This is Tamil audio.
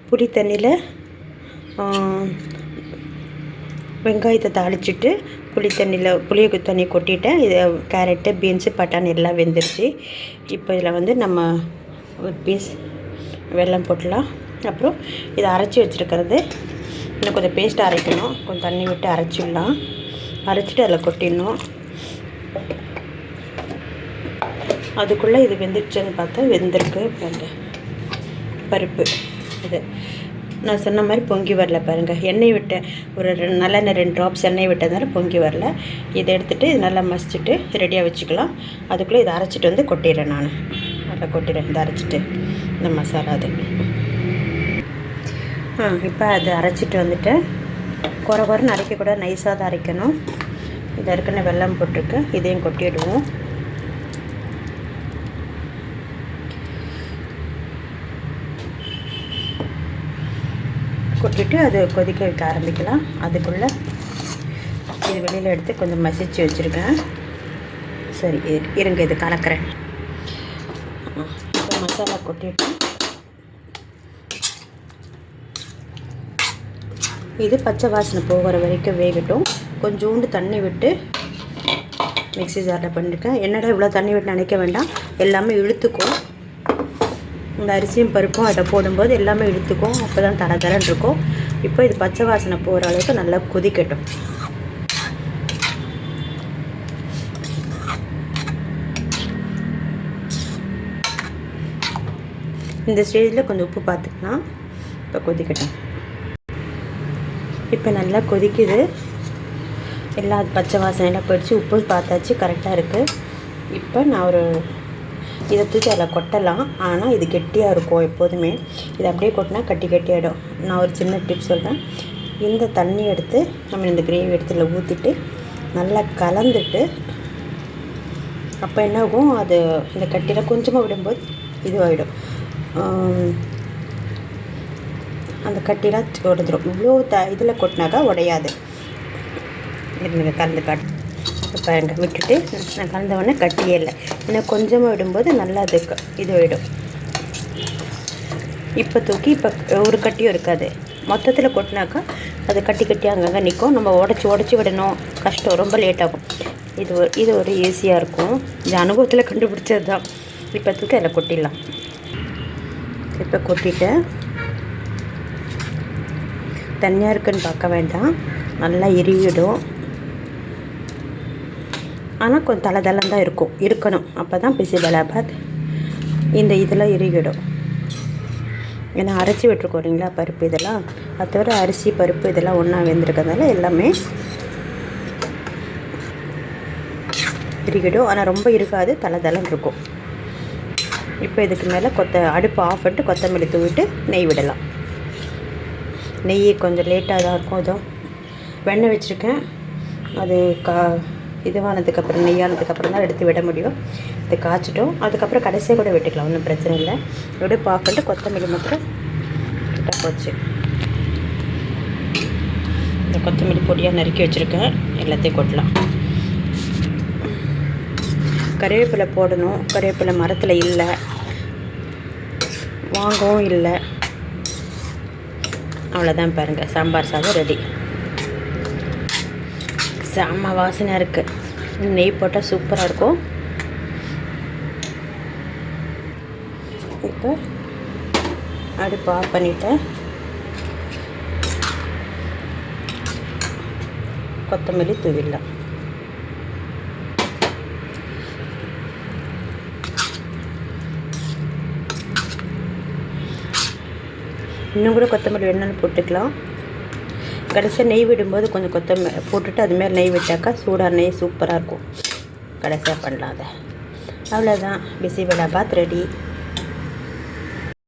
புளி தண்ணியில் வெங்காயத்தை தாளிச்சிட்டு புளி தண்ணி கொட்டிட்டேன். இது கேரட்டு, பீன்ஸு, பட்டாணி எல்லாம் வெந்துருச்சு. இப்போ இதில் வந்து நம்ம ஒரு பீஸ் வெல்லம் போட்டலாம். அப்புறம் இதை அரைச்சி வச்சுருக்கிறது இன்னும் கொஞ்சம் பேஸ்ட் அரைக்கணும். கொஞ்சம் தண்ணி விட்டு அரைச்சிடலாம். அரைச்சிட்டு அதில் கொட்டிடணும். அதுக்குள்ளே இது வெந்துடுச்சுன்னு பார்த்தா வெந்திருக்கு பாருங்கள். பருப்பு இது நான் சொன்ன மாதிரி பொங்கி வரல பாருங்கள். எண்ணெய் விட்டேன், ஒரு நல்லெண்ணெய் 2 ட்ராப்ஸ் எண்ணெய் விட்டதுனால பொங்கி வரல. இதை எடுத்துகிட்டு நல்லா மசிச்சுட்டு ரெடியாக வச்சுக்கலாம். அதுக்குள்ளே இதை அரைச்சிட்டு வந்து கொட்டிடுறேன். நான் நல்லா கொட்டிடுறேன். இதை அரைச்சிட்டு இந்த மசாலா அது இப்போ அது அரைச்சிட்டு வந்துட்டு குறைன்னு அரைக்கக்கூடாது, நைஸாக தான் அரைக்கணும். இதை இருக்குன்னு வெல்லம் போட்டிருக்கேன். இதையும் கொட்டிடுவோம். கொட்டிட்டு அது கொதிக்க வைக்க ஆரம்பிக்கலாம். அதுக்குள்ளே இது வெளியில் எடுத்து கொஞ்சம் மசிச்சு வச்சுருக்கேன். சரி இருங்க, இது கலக்கிறேன். இப்போ மசாலா கொட்டிட்டு இது பச்சை வாசனை போகிற வரைக்கும் வேகட்டும். கொஞ்சோண்டு தண்ணி விட்டு மிக்ஸி ஜாரில் பண்ணியிருக்கேன். என்னடா இவ்வளோ தண்ணி விட்டு நினைக்க வேண்டாம், எல்லாமே இழுத்துக்கும். இந்த அரிசியும் பருப்பும் அதை போடும்போது எல்லாமே இழுத்துக்கும். அப்போ தான் தரன்னு இருக்கும். இப்போ இது பச்சை வாசனை போகிற அளவுக்கு நல்லா கொதிக்கட்டும். இந்த ஸ்டேஜில் கொஞ்சம் உப்பு பார்த்துக்கலாம். இப்போ கொதிக்கட்டும். இப்போ நல்லா கொதிக்குது. எல்லா பச்சை வாசனையெல்லாம் போயிடுச்சு. உப்பு பார்த்தாச்சு, கரெக்டாக இருக்குது. இப்போ நான் ஒரு இதை தூக்கி அதில் கொட்டலாம். ஆனால் இது கெட்டியாக இருக்கும் எப்போதுமே. இது அப்படியே கொட்டினா கட்டியாகிடும். நான் ஒரு சின்ன டிப் சொல்கிறேன். இந்த தண்ணி எடுத்து நம்ம இந்த கிரேவி எடுத்து இதில் ஊற்றிட்டு நல்லா கலந்துட்டு அப்போ என்ன ஆகும், அது இந்த கட்டியில் கொஞ்சமாக விடும்போது இதுவாகிடும். அந்த கட்டிலாம் உடஞ்சிடும். இவ்வளோ இதில் கொட்டினாக்கா உடையாது. நீங்கள் கலந்து காட்டு பாருங்க. விட்டுட்டு நான் கலந்தவொடனே கட்டியே இல்லை. இன்னும் கொஞ்சமாக விடும்போது நல்லா அது இதுவாகிடும். இப்போ தூக்கி இப்போ ஒரு கட்டியும் இருக்காது. மொத்தத்தில் கொட்டினாக்கா அது கட்டி அங்கங்கே நிற்கும். நம்ம உடச்சி விடணும், கஷ்டம், ரொம்ப லேட் ஆகும். இது ஒரு ஈஸியாக இருக்கும். இந்த அனுபவத்தில் கண்டுபிடிச்சது தான். இப்போ தூக்கி அதில் கொட்டிடலாம். இப்போ கொட்டிட்டேன். தனியாக இருக்குன்னு பார்க்க வேண்டாம், நல்லா இறுவிடும். ஆனால் கொஞ்சம் தளம் தான் இருக்கணும். அப்போ தான் பிசிபலாபாத் இந்த இதெல்லாம் இறுகிடும். ஏன்னா அரைச்சி விட்டுருக்கோம் இல்லைங்களா பருப்பு இதெல்லாம். அது தவிர அரிசி பருப்பு இதெல்லாம் ஒன்றா வெந்திருக்கிறதுனால எல்லாமே இறுகிடும். ஆனால் ரொம்ப இருக்காது, தளம் இருக்கும். இப்போ இதுக்கு மேலே அடுப்பு ஆஃப் பண்ணிட்டு கொத்தமல்லி தூவிட்டு நெய் விடலாம். நெய் கொஞ்சம் லேட்டாக தான் இருக்கும். அதுவும் வெண்ணெய் வச்சுருக்கேன். அது இதுவானதுக்கப்புறம் நெய்யானதுக்கப்புறம் தான் எடுத்து விட முடியும். இதை காய்ச்சிட்டோம். அதுக்கப்புறம் கடைசியாக கூட விட்டுக்கலாம், ஒன்றும் பிரச்சனை இல்லை. அப்படியே ஆஃப் பண்ணிட்டு கொத்தமல்லி மாத்திரம் கிட்ட போச்சு. இந்த கொத்தமல்லி பொடியாக நறுக்கி வச்சுருக்கேன். எல்லாத்தையும் கொட்டலாம். கறிவேப்பிலை போடணும். கறிவேப்பிலை மரத்தில் இல்லை, வாங்கவும் இல்லை. அவ்வளோதான் பாருங்கள், சாம்பார் சாதம் ரெடி. செம்ம வாசனையாக இருக்குது. நெய் போட்டால் சூப்பராக இருக்கும். இப்போ அடுப்பு ஆஃப் பண்ணிவிட்டேன். கொத்தமல்லி தூவிடலாம். இன்னும் கூட கொத்தமல்லி வேணும்னு போட்டுக்கலாம். கடைசியாக நெய் விடும்போது கொஞ்சம் கொத்தமல்லி போட்டுட்டு அதுமாரி நெய் விட்டாக்கா சூடாக நெய் சூப்பராக இருக்கும். கடைசியாக பண்ணலாம் அதை. அவ்வளோதான், பிசிபலாபாத் ரெடி.